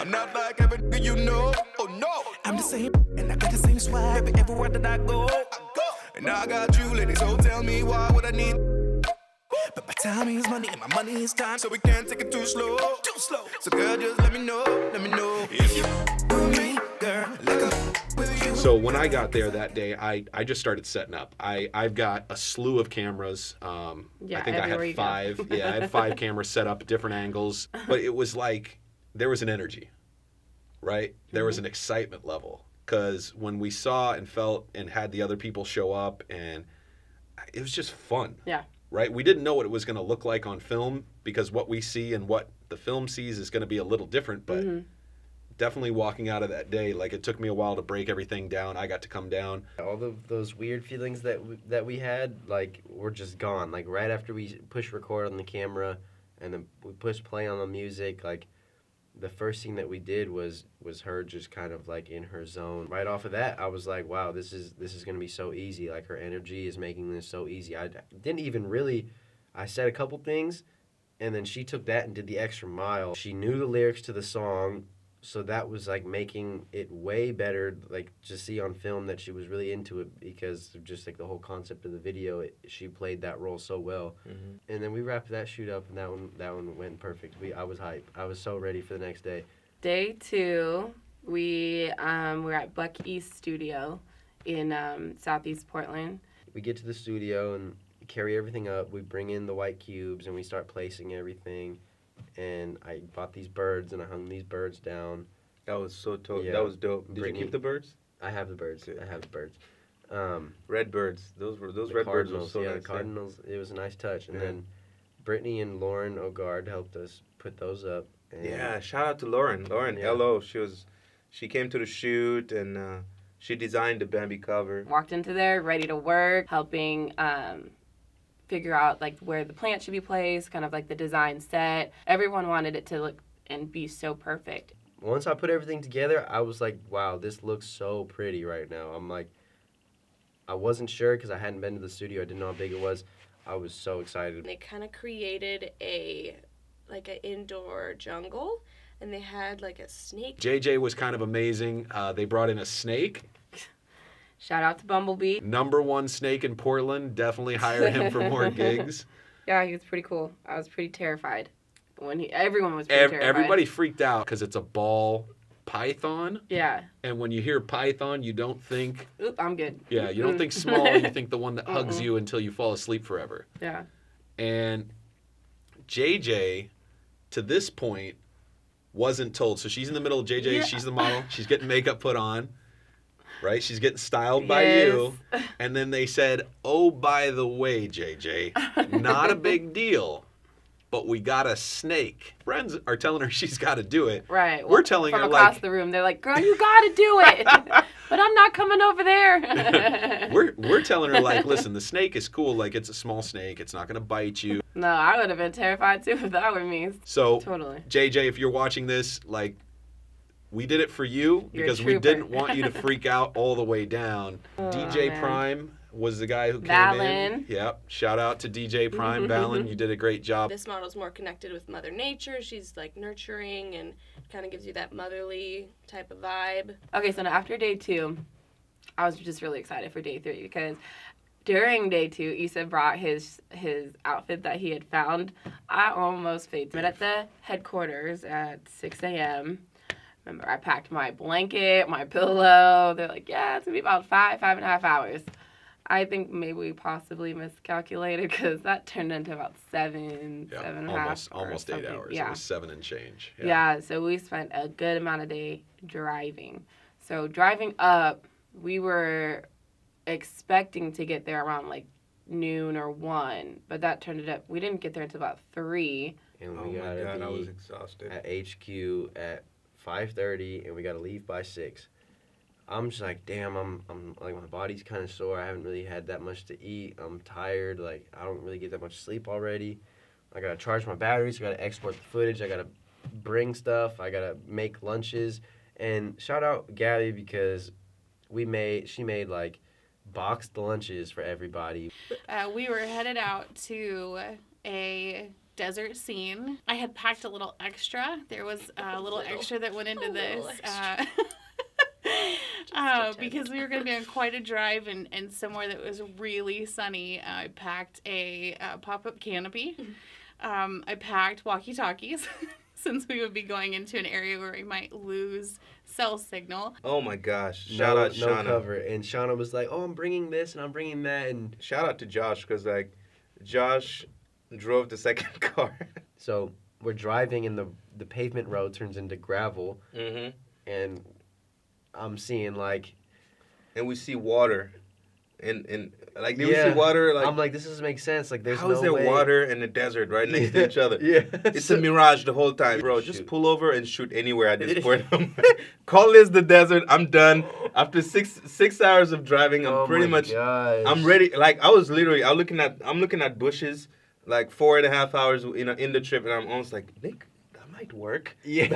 I'm not like every nigga you know. Oh no, I'm the same, and I got the same swag. Baby, everywhere that I go. And I got you, lady, so tell me why would I need? But my time is money and my money is time, so we can't take it too slow. Too slow. So girl, just let me know if you with me, girl, like I'm with you. So when I got there that day, I just started setting up. I've got a slew of cameras. I think I had 5. Yeah, I had 5 cameras set up, different angles. But it was like there was an energy, right? There was an excitement level. Because when we saw and felt and had the other people show up, and it was just fun. Yeah. Right? We didn't know what it was going to look like on film, because what we see and what the film sees is going to be a little different. But definitely walking out of that day, like, it took me a while to break everything down. I got to come down. All of those weird feelings that we had, like, were just gone. Like, right after we push record on the camera and then we push play on the music, like, the first thing that we did was her just kind of like in her zone. Right off of that, I was like, wow, this is going to be so easy. Like, her energy is making this so easy. I didn't even really, I said a couple things, and then she took that and did the extra mile. She knew the lyrics to the song, so that was like making it way better, like, to see on film that she was really into it, because of just like the whole concept of the video. She played that role so well. And then we wrapped that shoot up, and that one went perfect. I was hyped. I was so ready for the next day. Day 2, we were at Buck East Studio in Southeast Portland. We get to the studio and carry everything up. We bring in the white cubes and we start placing everything. And I bought these birds and I hung these birds down. That was so Yeah. That was dope. Did Brittanee. you keep the birds? I have the birds. Good. I have the birds. Red birds. Those The red birds were Cardinals, so yeah, nice. the Cardinals. It was a nice touch. And Yeah. then Brittanee and Lauren Ogard helped us put those up. And Yeah, shout out to Lauren. Lauren, Yeah. hello. She came to the shoot and she designed the Bambi cover. Walked into there ready to work, helping figure out like where the plant should be placed, kind of like the design set. Everyone wanted it to look and be so perfect. Once I put everything together, I was like, wow, this looks so pretty right now. I'm like, I wasn't sure because I hadn't been to the studio. I didn't know how big it was. I was so excited. They kind of created an indoor jungle, and they had like a snake. JJ was kind of amazing. They brought in a snake. Shout out to Bumblebee. Number 1 snake in Portland. Definitely hire him for more gigs. Yeah, he was pretty cool. I was pretty terrified. Everyone was pretty terrified. Everybody freaked out because it's a ball python. Yeah. And when you hear python, you don't think... Oop, I'm good. Yeah, you don't think small. You think the one that hugs you until you fall asleep forever. Yeah. And JJ, to this point, wasn't told. So she's in the middle of JJ. Yeah. She's the model. She's getting makeup put on. Right? She's getting styled by you. And then they said, oh, by the way, JJ, not a big deal, but we got a snake. Friends are telling her she's got to do it. Right. We're telling from her, across the room, they're like, girl, you got to do it. But I'm not coming over there. we're telling her, like, listen, the snake is cool. Like, it's a small snake. It's not going to bite you. No, I would have been terrified, too, if that were me. So, Totally. JJ, if you're watching this, like, we did it for you You're a because we trooper. didn't want you to freak out all the way down. DJ man. Prime was the guy who came Valen. in. Yep. Shout out to DJ Prime. Valen, you did a great job. This model's more connected with Mother Nature. She's like nurturing and kind of gives you that motherly type of vibe. Okay, so now after day 2, I was just really excited for day 3 because during day 2, Issa brought his outfit that he had found. I almost fainted. Met at the headquarters at 6 a.m. Remember, I packed my blanket, my pillow. They're like, yeah, it's going to be about 5.5 hours. I think maybe we possibly miscalculated because that turned into about 7 and a half. Almost 8 hours. Yeah. It was 7 and change. Yeah, so we spent a good amount of day driving. So driving up, we were expecting to get there around like noon or 1, but that turned it up. We didn't get there until about 3. And Oh we my got God, I to was be exhausted. at HQ at 5:30, and we got to leave by 6. I'm just like, damn, I'm like, my body's kind of sore. I haven't really had that much to eat. I'm tired. Like, I don't really get that much sleep already. I got to charge my batteries. I got to export the footage. I got to bring stuff. I got to make lunches. And shout out Gabby because she made like boxed lunches for everybody. We were headed out to a desert scene. I had packed a little extra. There was a little extra that went into this. Because we were going to be on quite a drive and somewhere that was really sunny. I packed a pop-up canopy. I packed walkie-talkies since we would be going into an area where we might lose cell signal. Oh my gosh. Shout out Shawna. No cover. And Shawna was like, oh, I'm bringing this and I'm bringing that. And shout out to Josh because, like, Josh drove the second car. So we're driving and the pavement road turns into gravel. Mm-hmm. And I'm seeing, like... And we see water. And like, we see water, like... I'm like, this doesn't make sense. Like, there's how is there way. water in the desert right next to each other? Yeah. It's a mirage the whole time. Bro, just pull over and shoot anywhere at this point. Call this the desert. I'm done. After six hours of driving, I'm pretty much... Gosh. I'm ready. Like, I'm looking at bushes, like 4.5 hours in the trip, and I'm almost like, Nick, that might work. Yeah.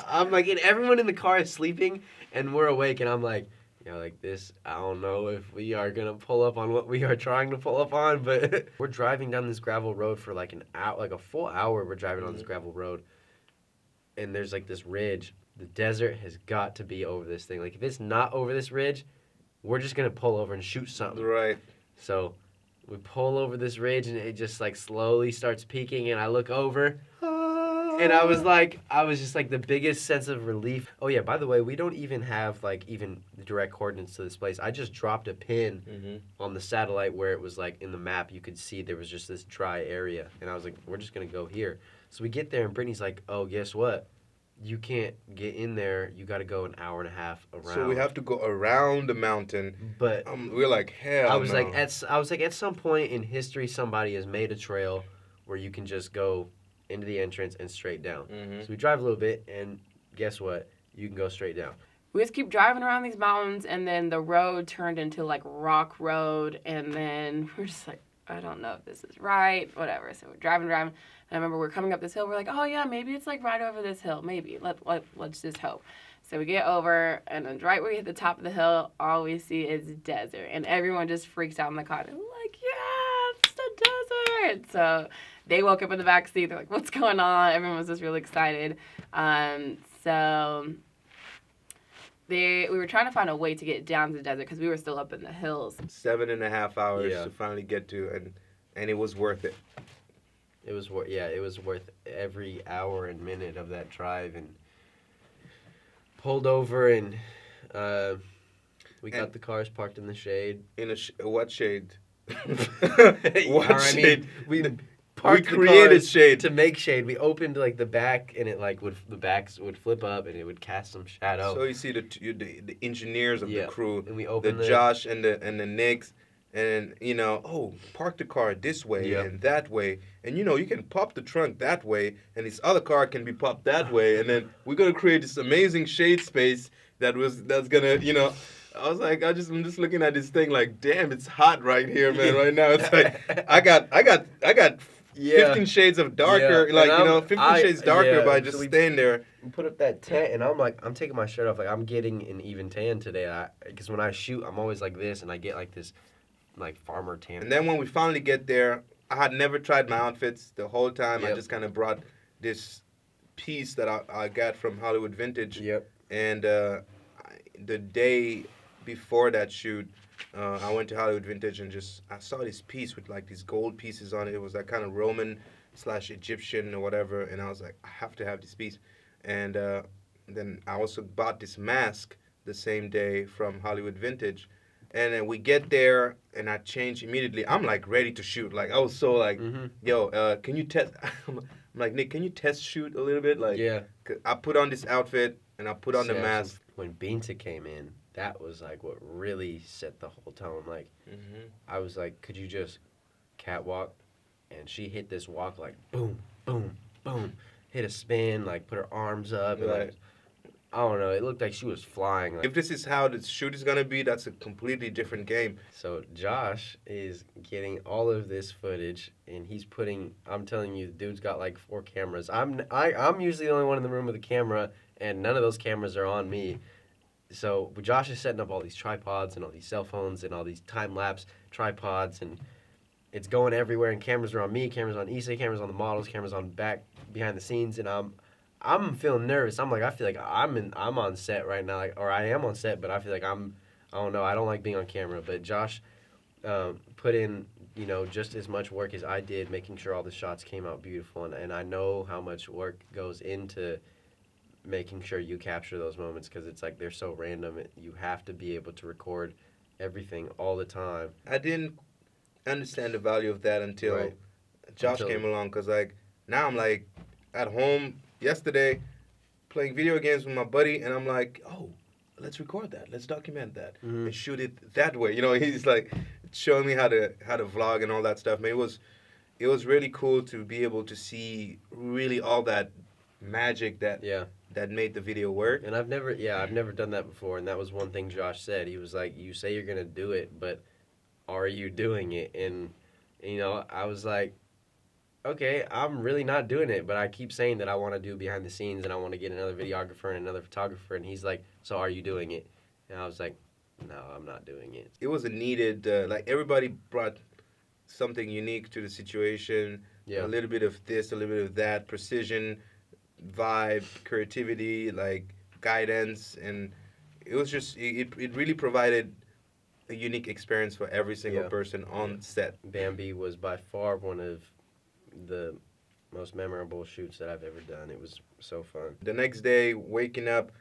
I'm like, and everyone in the car is sleeping, and we're awake, and I'm like... like this, I don't know if we are going to pull up on what we are trying to pull up on, but we're driving down this gravel road for like an hour, like a full hour we're driving on this gravel road. And there's like this ridge. The desert has got to be over this thing. Like if it's not over this ridge, we're just going to pull over and shoot something. Right. So we pull over this ridge and it just like slowly starts peaking and I look over. And I was just like the biggest sense of relief. Oh yeah, by the way, we don't even have like even the direct coordinates to this place. I just dropped a pin on the satellite where it was like in the map. You could see there was just this dry area. And I was like, we're just going to go here. So we get there and Brittany's like, oh, guess what? You can't get in there. You got to go an hour and a half around. So we have to go around the mountain. But we're like, hell I was no. like, at some point in history, somebody has made a trail where you can just go into the entrance and straight down. So we drive a little bit, and guess what? You can go straight down. We just keep driving around these mountains, and then the road turned into, like, rock road, and then we're just like, I don't know if this is right, whatever. So we're driving, and I remember we're coming up this hill. We're like, oh, yeah, maybe it's, like, right over this hill. Maybe. Let's just hope. So we get over, and then right where we hit the top of the hill, all we see is desert. And everyone just freaks out in the car. They're like, yeah, it's the desert. So they woke up in the back seat. They're like, what's going on? Everyone was just really excited. So we were trying to find a way to get down to the desert because we were still up in the hills. 7.5 hours to finally get to, and it was worth it. It was worth every hour and minute of that drive, and pulled over, and we got the cars parked in the shade. In what shade? What shade? We parked created shade to make shade. We opened like the back, and it like the backs would flip up, and it would cast some shadow. So you see the engineers of the crew, and we opened the Josh and the Nicks, and park the car this way and that way, and you can pop the trunk that way, and this other car can be popped that way, and then we're gonna create this amazing shade space that's gonna I was like, I'm just looking at this thing like, damn, it's hot right here, man. Right now, it's like I got 15 shades of darker, 15 shades darker by just staying there. We put up that tent, and I'm taking my shirt off, like I'm getting an even tan today. Because when I shoot, I'm always like this, and I get like this, like farmer tan. And then when we finally get there, I had never tried my outfits the whole time. I just kind of brought this piece that I got from Hollywood Vintage. Yep. And the day before that shoot, I went to Hollywood Vintage and I saw this piece with like these gold pieces on it. It was like kind of Roman/Egyptian or whatever, and I was like, I have to have this piece. And then I also bought this mask the same day from Hollywood Vintage. And then we get there, and I change immediately. I'm like ready to shoot. Like I was so like, yo, can you test? I'm like, Nick, can you test shoot a little bit? Like, yeah. I put on this outfit and I put on the mask. When Binta came in, that was like what really set the whole tone. Like, I was like, could you just catwalk? And she hit this walk like boom, boom, boom, hit a spin, like put her arms up, and like, I don't know, it looked like she was flying. Like, if this is how the shoot is gonna be, that's a completely different game. So Josh is getting all of this footage, and he's putting. I'm telling you, the dude's got like 4 cameras. I'm usually the only one in the room with a camera, and none of those cameras are on me. So Josh is setting up all these tripods and all these cell phones and all these time-lapse tripods, and it's going everywhere, and cameras are on me, cameras on Issa, cameras on the models, cameras on behind the scenes, and I'm feeling nervous. I feel like I'm on set right now, or I am on set, but I feel like I don't know, I don't like being on camera. But Josh put in, just as much work as I did, making sure all the shots came out beautiful, and I know how much work goes into making sure you capture those moments, because it's like they're so random. You have to be able to record everything all the time. I didn't understand the value of that until Josh came along, because now I'm at home yesterday playing video games with my buddy, and I'm like, oh, let's record that, let's document that, and shoot it that way. He's showing me how to vlog and all that stuff. Man, it was really cool to be able to see really all that magic that made the video work. And I've never done that before, and that was one thing Josh said. He was like, you say you're gonna do it, but are you doing it? And I was like, okay, I'm really not doing it, but I keep saying that I want to do behind the scenes, and I want to get another videographer and another photographer, and he's like, so are you doing it? And I was like, no, I'm not doing it. It was a needed, everybody brought something unique to the situation. A little bit of this, a little bit of that, precision, vibe, creativity, guidance, and it was just, it really provided a unique experience for every single person on set. Bambi was by far one of the most memorable shoots that I've ever done. It was so fun. The next day, waking up,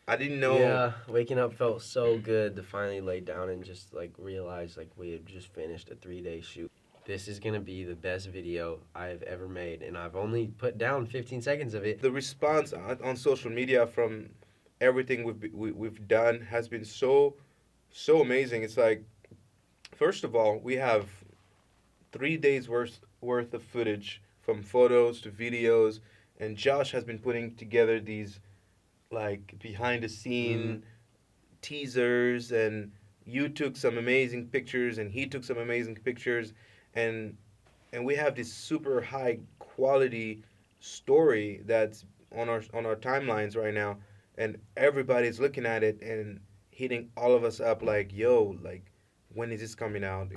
I didn't know. Yeah, waking up felt so good to finally lay down and just realize we had just finished a 3-day shoot. This is gonna be the best video I've ever made, and I've only put down 15 seconds of it. The response on social media from everything we've done has been so amazing. It's first of all, we have 3 days worth of footage, from photos to videos, and Josh has been putting together these behind the scene teasers, and you took some amazing pictures and he took some amazing pictures, and we have this super high quality story that's on our timelines right now, and everybody's looking at it and hitting all of us up yo, when is this coming out?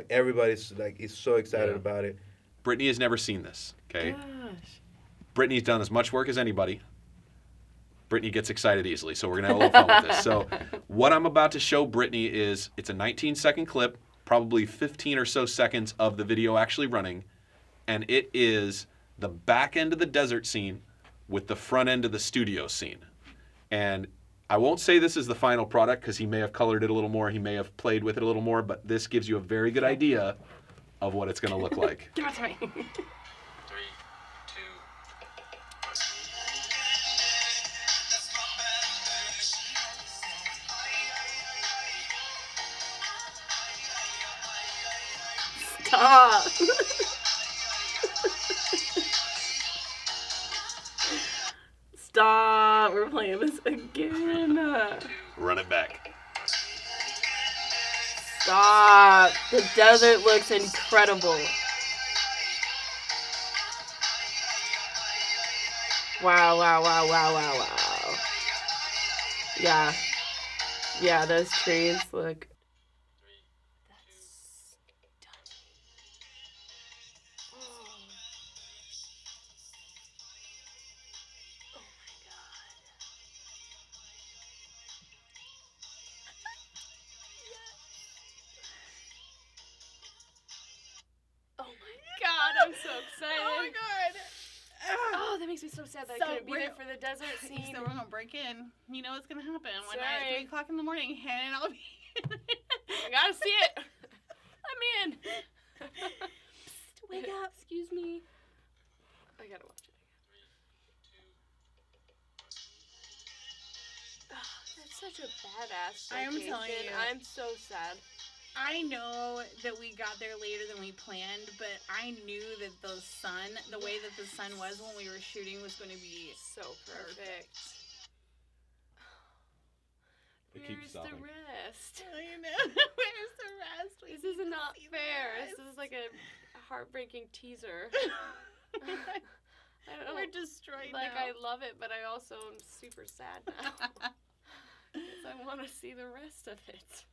Everybody's is so excited about it. Brittanee has never seen this, okay? Gosh. Brittanee's done as much work as anybody. Brittanee gets excited easily, so we're going to have a little fun with this. So what I'm about to show Brittanee is, it's a 19-second clip, probably 15 or so seconds of the video actually running, and it is the back end of the desert scene with the front end of the studio scene. And I won't say this is the final product, because he may have colored it a little more, he may have played with it a little more, but this gives you a very good idea of what it's going to look like. Give it to me. 3, 2. Stop. Stop. We're playing this again. Run it back. Stop. The desert looks incredible. Wow, wow, wow, wow, wow, wow. Yeah. Yeah, those trees look... God, I'm so excited. Oh my God. Oh, that makes me so sad that I couldn't be there for the desert scene. So we're gonna break in. You know what's gonna happen one Sorry. night at 3 o'clock in the morning, and I'll be. I gotta see it. I'm in. Psst, wake up. Excuse me. I gotta watch it again. Oh, that's such a badass I am location. telling you. I'm so sad. I know that we got there later than we planned, but I knew that the way that the sun was when we were shooting was going to be So perfect. It keeps Where's stopping. the rest? You know, where's the rest? This is not see the fair. rest. This is like a heartbreaking teaser. I don't We're destroyed like now. I love it, but I also am super sad now. Because I want to see the rest of it.